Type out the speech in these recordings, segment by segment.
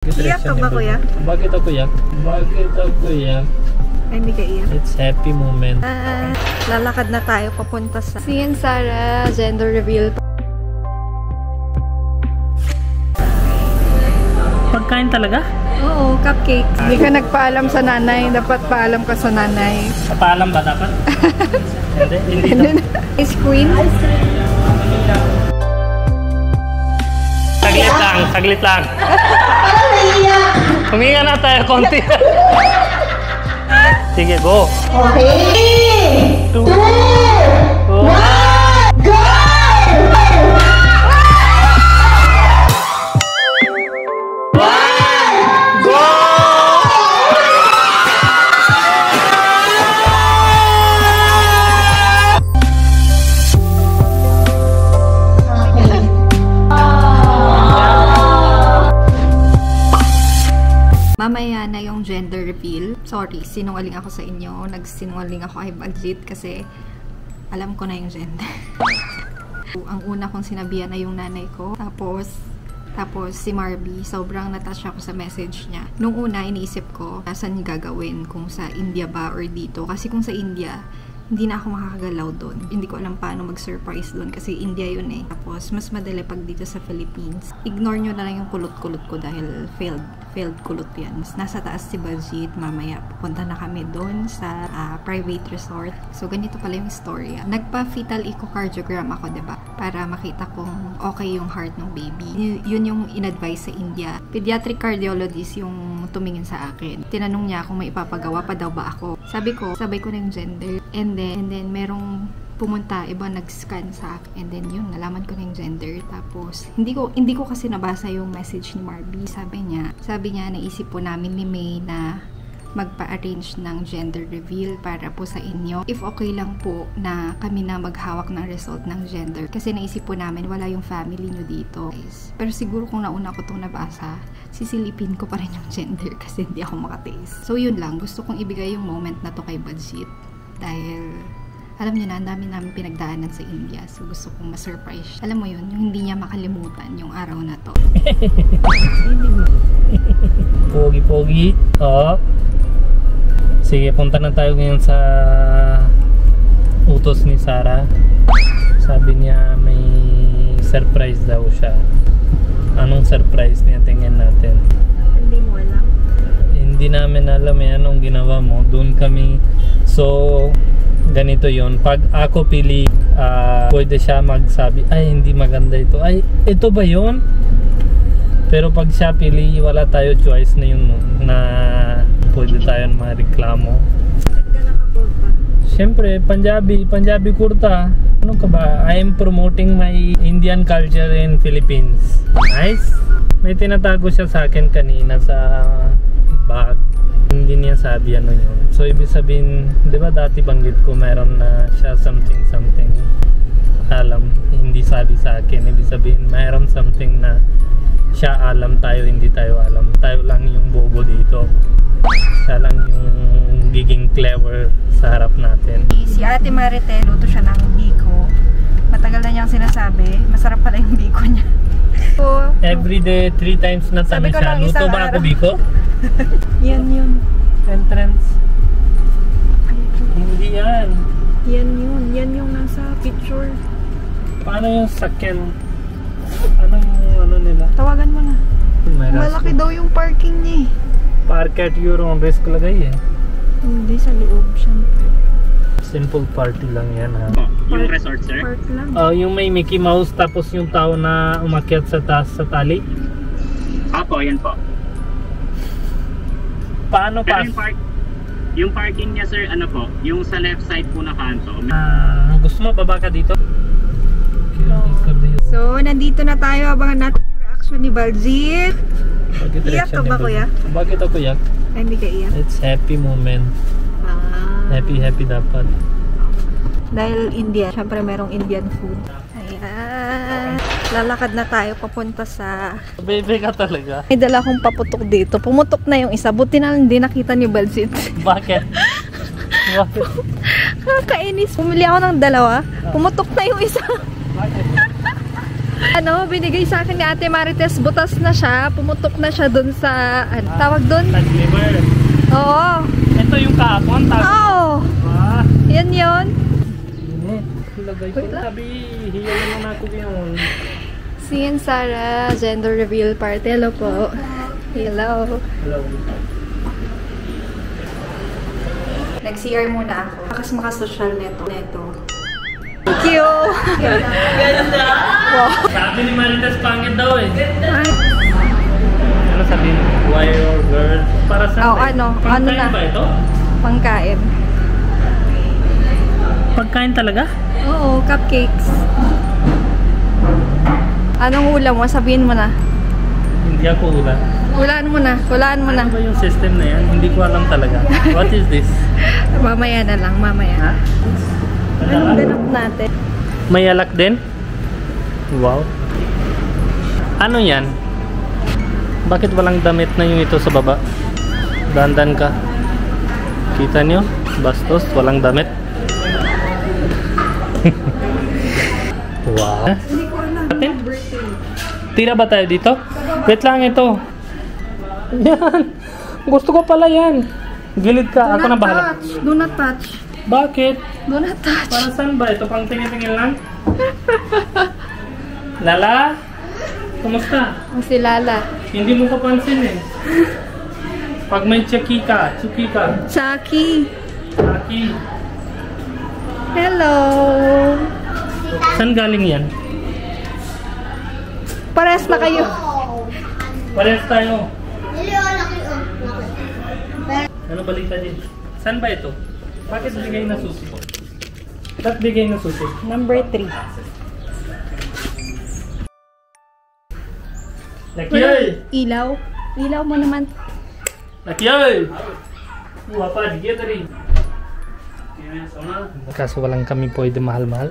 Iyak ka ba, kuya? Bakit ako iyak? Bakit ako iyak? Ay, hindi ka iyak. It's happy moment. Lalakad na tayo papunta sa Sian Sarah gender reveal. Pagkain talaga? Oo, cupcakes. Hindi ka nagpaalam sa nanay. Dapat paalam ka sa nanay. Paalam ba dapat? Hindi. Ice cream. Saglit lang. Huminga na tayo konti. Sige, go. Okay. 2, 1, Go! Mamaya na yung gender reveal. Sorry, sinungaling ako sa inyo. Nagsinungaling ako kay Baljit kasi alam ko na yung gender. Ang una kong sinabihan na yung nanay ko. Tapos si Marby, sobrang natouch ako sa message niya. Nung una, iniisip ko, saan gagawin? Kung sa India ba or dito? Kasi kung sa India, hindi na ako makakagalaw doon. Hindi ko alam paano mag-surprise doon kasi India yun eh. Tapos, mas madali pag dito sa Philippines. Ignore nyo na lang yung kulot-kulot ko dahil failed kulot yan. Nasa taas si Baljit, mamaya pupunta na kami doon sa private resort. So, ganito pala yung story. Nagpa-fetal echocardiogram ako, diba? Para makita kung okay yung heart ng baby. Yun yung in-advise sa India. Pediatric cardiologist yung tumingin sa akin. Tinanong niya kung may ipapagawa pa daw ba ako. Sabi ko, sabay ko na yung gender. And then merong pumunta, iba nag-scan sa akin. And then yun, nalaman ko na yung gender. Tapos, hindi ko kasi nabasa yung message ni Marby. Sabi niya, naisip po namin ni May na magpa-arrange ng gender reveal para po sa inyo. If okay lang po na kami na maghawak ng result ng gender. Kasi naisip po namin, wala yung family nyo dito. Pero siguro kung nauna ko itong nabasa, sisilipin ko pa rin yung gender kasi hindi ako makatiis. So yun lang, gusto kong ibigay yung moment na to kay Baljit. Dahil alam niyo na, ang dami namin pinagdaanan sa India. So, gusto kong ma-surprise. Alam mo yun, yung hindi niya makalimutan yung araw na to. Pogi-pogi. Oh. Sige, punta na tayo ngayon sa utos ni Sarah. Sabi niya may surprise daw siya. Anong surprise niya? Tingnan natin. Hindi mo alam. Hindi namin alam anong ginawa mo. Doon kami. So, ganito yon. Pag ako pili, pwede siya magsabi, ay hindi maganda ito. Ay, ito ba yon? Pero pag siya pili, wala tayo choice na yun na pwede tayo mareklamo. Bakit ka nakakurta? Siyempre, Punjabi kurta. Ano ka ba? I am promoting my Indian culture in Philippines. Nice? May tinatago siya sa akin kanina sa bag. Hindi niya sabi ano yun. So, ibig sabihin, di ba dati banggit ko meron na siya something. Alam, hindi sabi sa akin. Ibig sabihin, meron something na siya alam, tayo hindi tayo alam. Tayo lang yung bobo dito. Siya lang yung giging clever sa harap natin. Si Ate Marite, luto siya ng biko. Matagal na niyang sinasabi, masarap pala yung biko niya. So, everyday 3 times na sabi tanong ko siya. lang Luto isang ba ako araw. biko? yan yun. Entrance. Hindi yan. Yan yung nasa picture. Paano yung second? Anong ano nila? Tawagan mo na. May Malaki daw yung parking niya eh. Park at your own risk lagay eh. Hindi, sa loob, syempre. Simple party lang yan ha. Yung resort, sir? Park lang. Yung may Mickey Mouse tapos yung tao na umakyat sa taas sa tali. Opo, yan po. Paano Pero pa? yung parking niya, sir, ano po? Yung sa left side po na kanto. Gusto mo baba ka dito? So, nandito na tayo. Abangan natin yung reaction ni Baljit. Iyak ka ba, kuya? Bakit ako iyak? Ay, hindi ka iyak. It's happy moment. Happy dapat. Dahil India, syempre merong Indian food. Ayan. Lalakad na tayo papunta sa... Baby ka talaga. May dala akong paputok dito. Pumutok na yung isa. Buti na hindi nakita ni Baljit. Bakit? Bakit? Kakainis. Pumili ako ng dalawa. Pumutok na yung isa. Bakit? Ano, binigay sa akin ni Ate Marites, butas na siya, pumutok na siya dun sa, ano, tawag dun? Tag-liver. Oo. Ito yung kahapon. Oo. Ah. Yan yun. Lagay ko. Sabi, hiyaw naman ako yun. Si Sarah, gender reveal party. Hello po. Hello. Hello. Nag-CR muna ako. Kasi makasosyal neto. Thank you! Ganda! Wow. Sabi ni Marites, pangit daw eh. Ay. Ano sabihin? Why or girl? Para sa Oh, ano na? Ba ito? Pangkain. Pagkain talaga? Oo, cupcakes. Anong ulam mo? Sabihin mo na. Hindi ako ulan. Hulaan mo na. Ano ba yung system na yan? Hindi ko alam talaga. What is this? Mamaya na lang, mamaya. Ha? Anong ganap natin? May alak din? Wow. Ano yan? Bakit walang damit na yung ito sa baba? Dandan ka. Kita nyo? Bastos, walang damit. Wow. Hindi ko alam. Tira ba tayo dito? Wait lang ito. Yan. Gusto ko pala yan. Gilid ka. Ako na bahala. Do not touch. Bakit? Do not touch. Para saan ba? Ito pang tingin-tingin lang? Lala? Kumusta? Ang si Lala. Hindi mo kapansin eh. Pag may chucky ka. Chucky. Chucky. Hello. Saan galing yan? Pares na kayo. Parehas tayo. Ano balita din? Saan ba ito? Bakit bigay na susi ko? Bakit bigay na susi? Number 3. Lakyay! Ilaw. Ilaw mo naman. Lakyay! Wapa, digya tari. Kaso walang kami pwede mahal-mahal.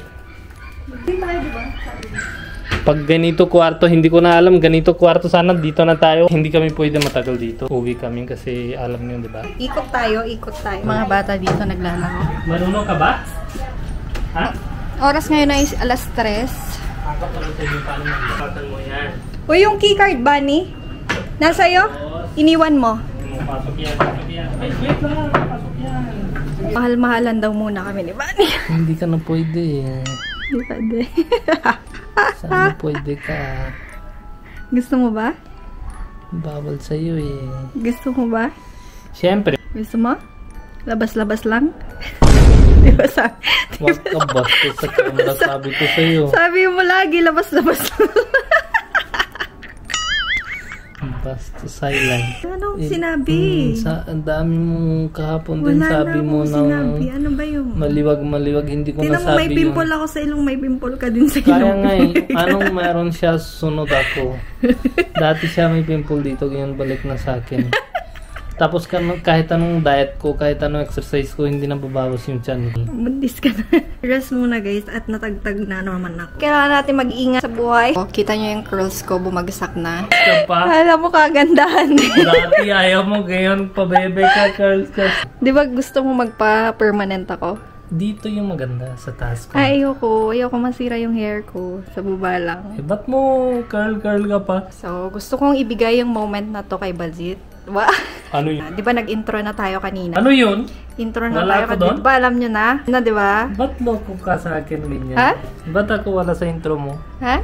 Pag ganito kwarto, hindi ko na alam. Ganito kwarto sana, dito na tayo. Hindi kami pwede matagal dito. Uwi kami kasi alam nyo, di ba? Ikot tayo. Mga bata dito naglalaro. Marunong ka ba? Ha? Oras ngayon ay alas 3. Ako pala sa inyo paano magpapatan mo yan. Uy, yung keycard, Bunny. Nasa'yo? Iniwan mo. Pasok yan. Ay, wait lang. Pasok yan. Mahal-mahalan daw muna kami ni Bunny. Hindi ka na pwede. Hindi pwede. Sana pwede ka. Gusto mo ba? Bawal sa'yo eh. Gusto mo ba? Siyempre. Gusto mo? Labas-labas lang? Diba sabi? Huwag ka basta sa camera, sabi ko sa'yo. Sabi mo lagi, labas-labas lang. Basta silent. Anong sinabi? Ang dami mong kahapon din Wala sabi na mo akong ng sinabi. Ano ba yung? maliwag, hindi ko Tingnan mo, nasabi may pimple ako sa ilong, may pimple ka din sa ilong. Kaya nga eh, anong meron siya, sunod ako. Dati siya may pimple dito, ganyan balik na sa akin. Tapos kahit anong diet ko, kahit anong exercise ko, hindi na babawas yung tiyan. Buntis ka na. Rest muna guys, at natagtag na naman ako. Kailangan natin mag-ingat sa buhay. Oh, kita nyo yung curls ko, bumagsak na. Ka pa? Alam mo kagandahan. Dati ayaw mo, ngayon pabebe ka, curls ka. Di ba gusto mo magpa-permanent ako? Dito yung maganda sa taas ko. Ay, ayoko masira yung hair ko. Sa baba lang. Eh, ba't mo curl ka pa? So, gusto kong ibigay yung moment na to kay Balzit. Ano yun? Di ba nag-intro na tayo kanina? Ano yun? Intro na Wala tayo ako kanina. doon? Di ba alam nyo na? Di ba? Ba't loko ka sa akin ganyan? Ha? Ba't ako wala sa intro mo? Ha?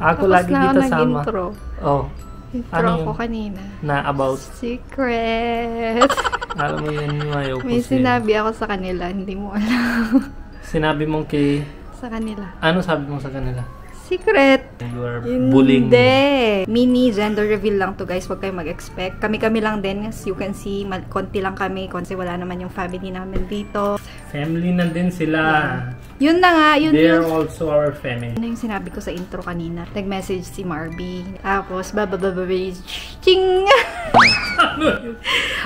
Ako Tapos lagi na ako kita sama. nag-intro. Oh. Intro Ano ako yun? kanina. Na about. Secret. Alam mo yan yung ayaw ko May sa'yo. sinabi ako sa kanila. Hindi mo alam. Sinabi mong kay... Sa kanila. Ano sabi mo sa kanila? Secret. You are bullying me. Hindi. Mini gender reveal lang to guys. Huwag kayong mag-expect. Kami-kami lang din. As you can see, konti lang kami. Kasi wala naman yung family namin dito. Family na din sila. Yun na nga. Yun They're yun. also our family. Ano yung sinabi ko sa intro kanina? Nag-message si Marby. Tapos, ching! Ano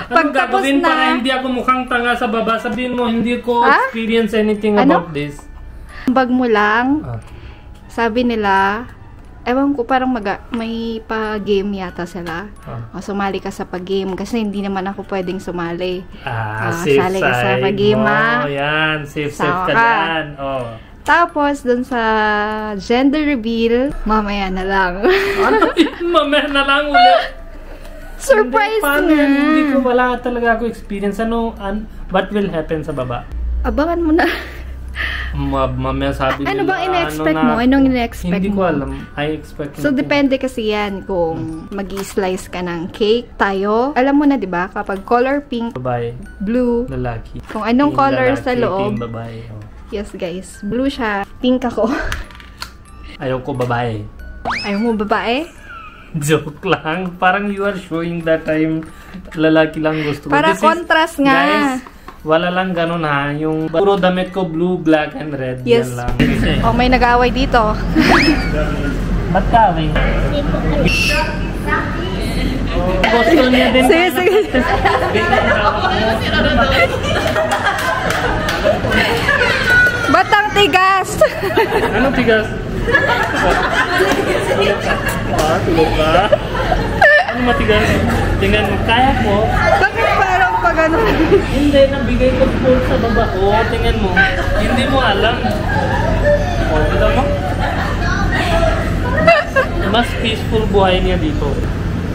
Pagtapos gagawin na- para hindi ako mukhang tanga sa baba? Sabihin mo, hindi ko Ha? experience anything Ano? about this. Bag mo lang. Ah. Sabi nila, ewan ko, parang may pa-game yata sila. O, sumali ka sa pa-game. Kasi hindi naman ako pwedeng sumali. Safe sali ka sa side pag-game, mo. ah. Yan, safe Sama ka ka. dyan. Oh. Tapos, dun sa gender reveal, mamaya na lang. Mamaya na lang ulit. Surprise Paano na! yan? Hindi ko, wala talaga ako experience. What will happen sa baba? Abangan mo na. Mamaya sabi Ano nila, bang ina-expect mo? Anong ina-expect mo? Hindi ko alam. I expect So, depende kasi yan kung mag-i-slice ka ng cake. Tayo, alam mo na, di ba? Kapag color pink, babae, blue, lalaki. kung anong Team color lalaki, sa loob. team babae. Oh. Yes, guys. Blue siya. Pink ako. Ayaw ko babae. Ayaw mo babae? Joke lang. Parang you are showing that I'm lalaki lang gusto ko. Para This contrast is, nga. Guys, wala lang ganun ha. Yung puro damit ko blue, black, and red. Yes. Yan lang. Oh, may nag-aaway dito. Ba't ka, Wing? Gusto niya din. Sige, sige. Batang tigas! Anong tigas? Tulog ka? Ano matigas? Tingnan mo, kaya ko. Bakit parang pag ano? Hindi, nabigay ko full sa baba ko. Tingnan mo. Hindi mo alam. O, kita mo? Mas peaceful buhay niya dito.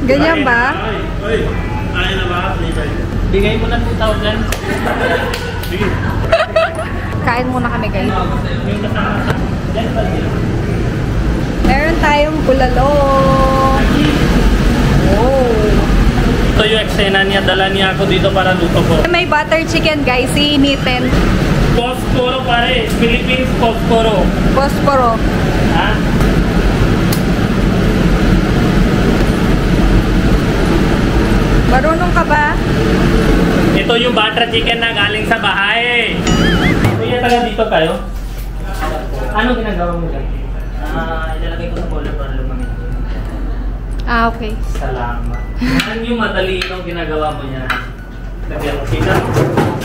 Ganyan ba? Oy, kaya na ba? Bigay mo na 2,000. Sige. Kain muna kami, guys. Yung kasama sa... Meron tayong bulalo. Oh. Ito yung eksena niya. Dala niya ako dito para luto ko. May butter chicken, guys. Iinitin. Posporo pare. Philippines Posporo. Posporo. Ha? Marunong ka ba? Ito yung butter chicken na galing sa bahay. Kuya, taga dito tayo. Ano ginagawa mo dyan? Ilalagay ko sa boiler para lumamig. Ah, okay. Salamat. Ano yung madali itong ginagawa mo niya? Lagyan mo kita.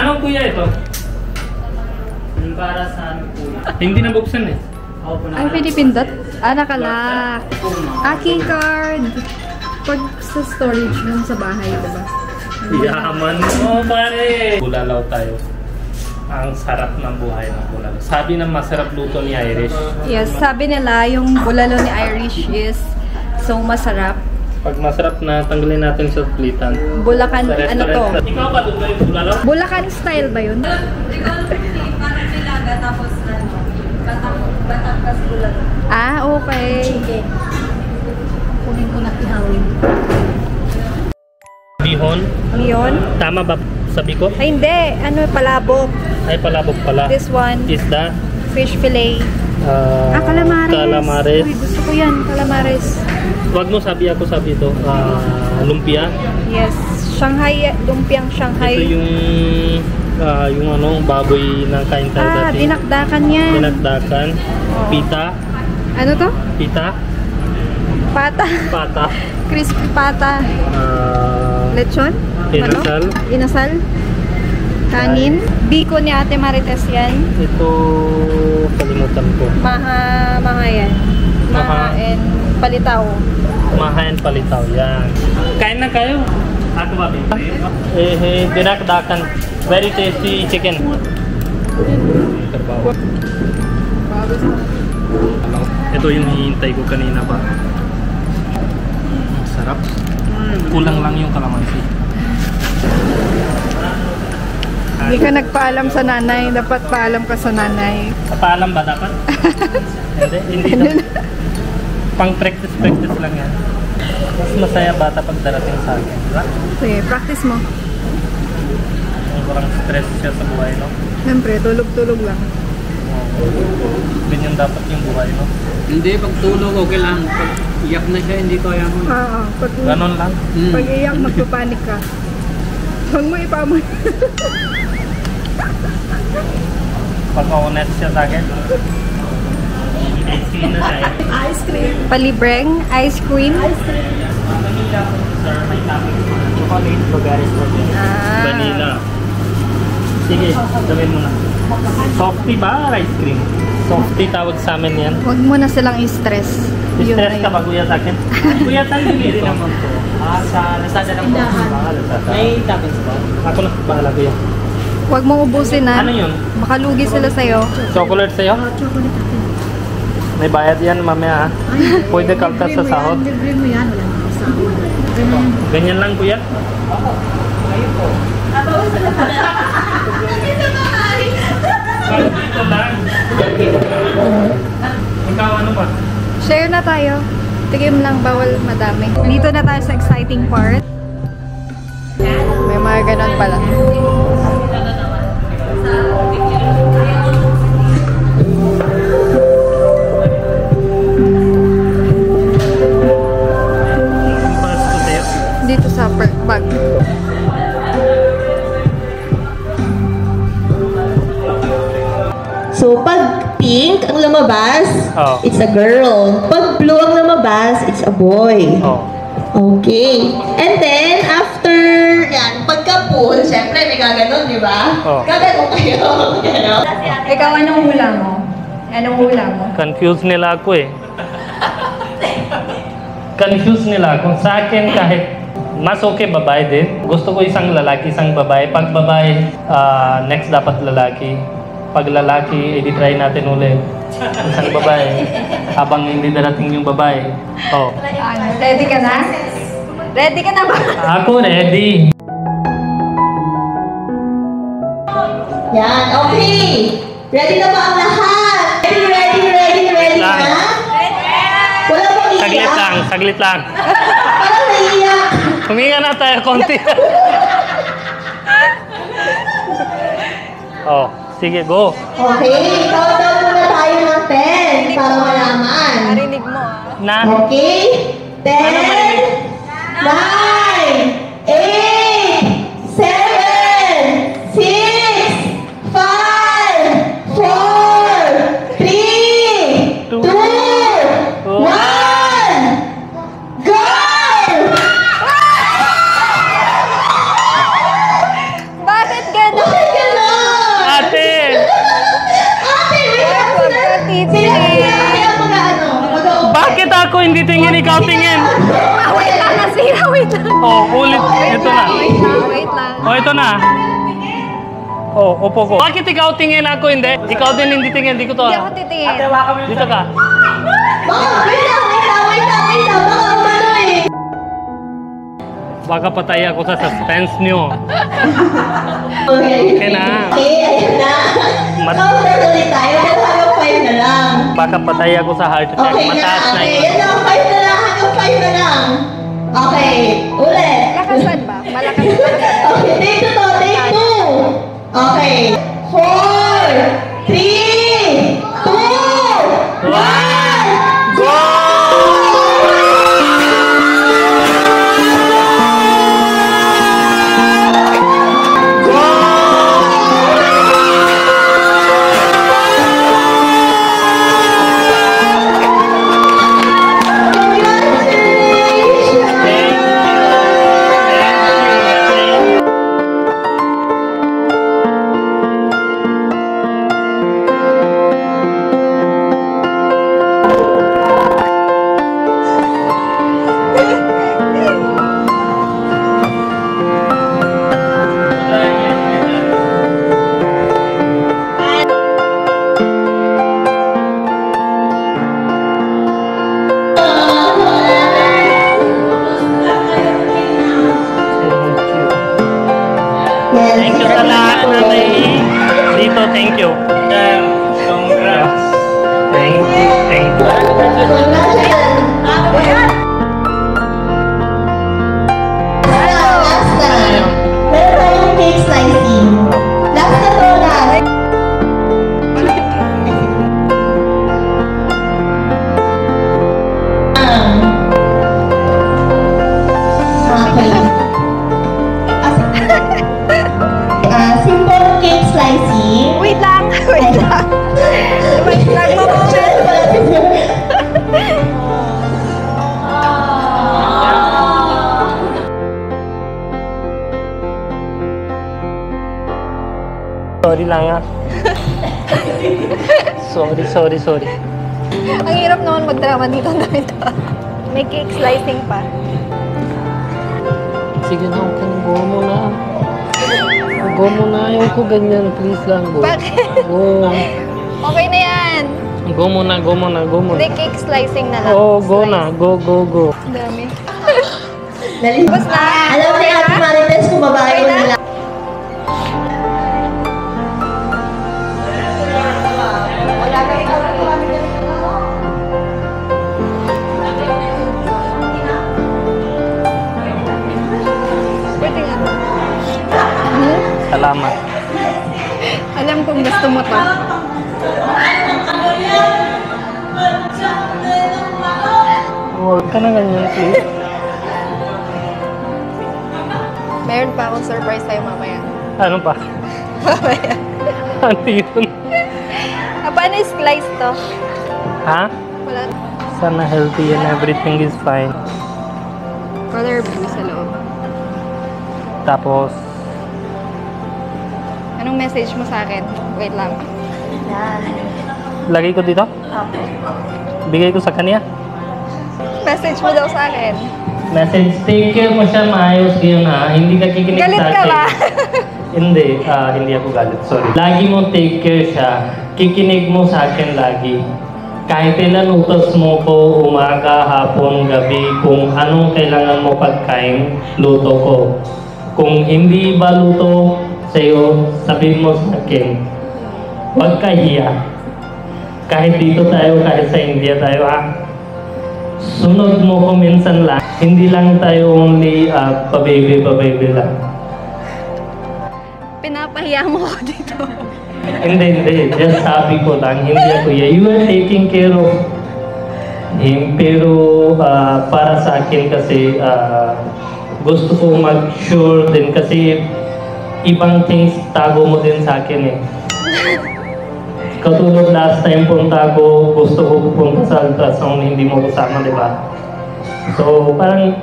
Anong kuya ito? Para sa ano po? Hindi na buksan eh. Ako po Ang pinipindot? Ah, nakalak. Aking card. Pag sa storage nung sa bahay, diba? Yaman mo pare. Bulalaw tayo. Ang sarap ng buhay ng bulalo. Sabi ng masarap luto ni Irish. Yes, sabi nila yung bulalo ni Irish is so masarap. Pag masarap na, tanggalin natin sa plitan. Bulacan, Sa ano to? restaurant. Ikaw ba luto yung bulalo? Bulacan style ba yun? Ah, okay. Kunin ko na ihawin. Bihon? Yun? Tama ba sabi ko? Ay, hindi. Ano, palabok. Ay, palabok pala. This one, Isda? fish fillet. Calamares. Calamares. Uy, gusto ko yan, calamares. Wag mo sabi ito. Lumpia. Yes, Shanghai, lumpiang Ito Shanghai. yung ano, baboy na kain tayo Ah, dati. dinakdakan yan. Dinakdakan. Oh. Pita. Ano to? Pita. Pata. Pata. Crispy pata. Lechon? Inasal. Ano? Inasal. Kanin. Biko ni Ate Marites yan. Ito, kalimutan ko. Maha yan. Maha and palitaw. Mahayan palitaw. Yan. Kain na kayo. Ako ba, baby? Dinakdakan. Very tasty chicken. Ito yung hihintay ko kanina pa. Sarap. Kulang lang yung kalamansi. Hindi ka nagpaalam sa nanay. Dapat paalam ka sa nanay. Paalam ba dapat? Hindi dapat. Pang practice lang yan. Mas masaya bata pag darating sa akin. Diba? Sige, practice mo. Parang stress siya sa buhay, no? Siyempre, tulog-tulog lang. Ganyan dapat yung buhay, no? Hindi, pag tulog okay lang. Pag iyak na siya, hindi ko ayaw mo. Oo. Ganon lang. Pag iyak, magpapanik ka. Huwag mo ipamoy. Pagka-honest siya sa akin. Ice cream na siya eh. Ice cream. Palibreng ice cream. Sir, may topping. Chocolate, blueberries, strawberry. Vanilla. Sige, gawin mo na. Softy ba? Or ice cream? Softy tawag sa amin yan. Huwag mo na silang i-stress. Yun Stress na ka yun. ba kuya sa akin? Kuya tayo dito naman to. Sa Lazada lang po. Baka Lazada. May toppings po. Ako na, bahala kuya. Huwag mong ubusin na. Ano yun? Makalugi sila sa'yo. Chocolate sa'yo? May bayad yan mamaya. Pwede kaltas sa sahod. Libre mo yan, wala nang sahod. Ganyan lang kuya. Dito lang. Ikaw ano ba? Share na tayo. Tigim lang, bawal madami. Dito na tayo sa exciting part. May mga ganon pala. Dito sa perk bag. So, pag pink ang lumabas, Oh. it's a girl. Pag blue ang lumabas, it's a boy. Oh. Okay. And then, after yan, pagka-pool, syempre may gaganon, di ba? Oh. Gaganon kayo. Ganon. Ikaw, anong hula mo? Anong hula mo? Confused nila ako eh. Confused nila ako. Sa akin kahit mas okay babae din. Gusto ko isang lalaki, isang babae. Pag babae, next dapat lalaki. Pag lalaki, edi try natin ulit. Isang babae. Habang hindi darating yung babae. Oh. Ready ka na? Ready ka na ba? Ako ready. Yan, okay. Ready na ba ang lahat? Ready Lang. na? Wala bang iiyak? Saglit lang. Parang naiiyak. Huminga na tayo konti. Oh, sige, go. Okay, countdown muna tayo ng 10 para malaman. Narinig mo ah. Na. Okay? 10, 9, 8, 7, 6, 5, 4, 3, 2, 1, go! Bakit gano'n? Bakit gano'n? Ate! Ate, wait lang sila. Sila mag-ano? Bakit ako hindi tingin, ikaw tingin? Wait lang na sila, wait lang. Oh, ulit. Ito na. Wait lang. Oh, ito na. Oh, upo ko. Bakit ikaw tingin, ako hindi? Ikaw din hindi tingin, di ko to. Hindi ako titingin. Dito ka. Baka, wait lang. Baka umano eh. Baka patay ako sa suspense nyo. Okay. Okay na. Okay, ayan na. Counter ulit tayo. Pero hanggang 5 na lang. Baka patay ako sa heart attack. Okay na. Mataas na Okay, yun. yan na. 5 na lang. Hanggang 5 na lang. Okay. Ulit. Malakasan ba? Malakas ba? Okay, take 2 to. Take 2. Okay. 4, 3, 2, 1, go! Thank you sa lahat na may dito. Thank you. Congrats. Thank you. Thank you. Last na. Meron tayong cake slicing. Last na to na. Okay. Simple cake slicing. Wait lang. Wait lang. Wait lang mo moment. Sorry lang ah. Sorry. Ang hirap naman magdrama dito na ito. May cake slicing pa. Sige na, okay na. Buo mo na. Go muna. Ayaw ko ganyan. Please lang, go. Bakit? Go. Okay na yan. Go muna, go muna, go muna. Hindi, cake slicing na lang. Oh, go na. Go, go, go. Dami. Tapos na. Alam ni Ate Marites kung babae Okay o na? lalaki. Pwede nga. Salamat. Alam kong gusto mo to. Huwag ka na ganyan, please. Meron pa akong surprise sa'yo mamaya. Ano pa? Mamaya. Ano yun? Paano i-slice to? Ha? Wala. Sana healthy and everything is fine. Color blue sa loob. Tapos, Anong message mo sa akin? Wait lang. lagay ko dito? Bigay ko sa kanya? Message mo daw sa akin. Message, take care mo siya, maayos yun ha. Hindi ka kikinig Galit sa ka akin. ba? Hindi ako galit, sorry. Lagi mo take care siya. Kikinig mo sa akin lagi. Kahit ilan utos mo ko, umaga, hapon, gabi, kung anong kailangan mo pagkain, luto ko. Kung hindi ba luto sa'yo, sabihin mo sa akin. Huwag ka hiya. Kahit dito tayo, kahit sa India tayo ha. Sunod mo ko minsan lang. Hindi lang tayo only pa-baby lang. Pinapahiya mo ko dito. Hindi. Just sabi ko lang, hindi ako hiya. You are taking care of him. Pero para sa akin kasi gusto ko mag-sure din kasi ibang things tago mo din sa akin eh. Katulad last time punta ko, gusto ko pupunta sa ultrasound, hindi mo kasama, di ba? So, parang...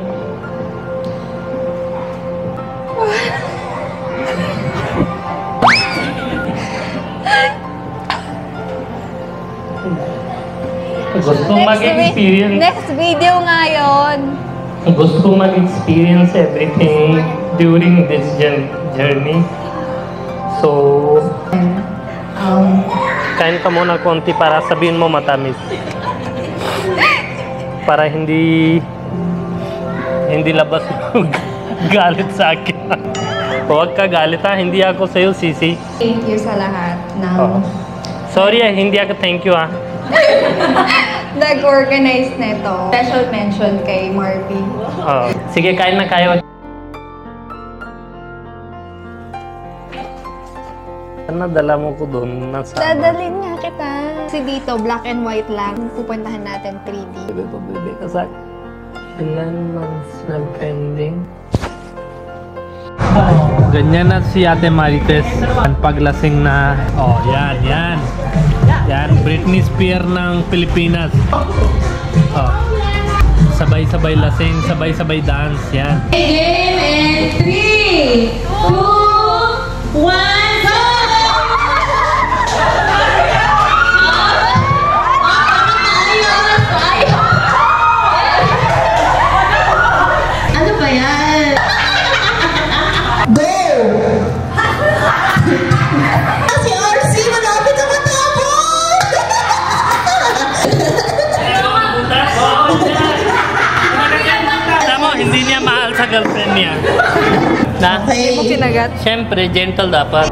gusto kong mag-experience... Next video nga yun. Gusto kong mag-experience everything during this journey. So... kain ka muna konti para sabihin mo matamis. Para hindi labas yung galit sa akin. Huwag ka galit ha, hindi ako sa'yo sisi. Thank you sa lahat ng Sorry hindi ako thank you ha. nag-organize nito. Special mention kay Marvy. Sige, kain na kayo. Nadala mo ko doon. Dadalhin nga kita. Kasi dito, black and white lang. Pupuntahan natin 3D. Bebe ka sa akin. Ilan months nag-pending? Ganyan na si Ate Marites. Paglasing na. Oh, yan. Yan, Britney Spears ng Pilipinas. Oh. Sabay-sabay lasing, sabay-sabay dance. Yan. Game and 3, 2, 1. Hindi niya mahal sa girlfriend niya. Na? Hindi mo kinagat. Siyempre, gentle dapat.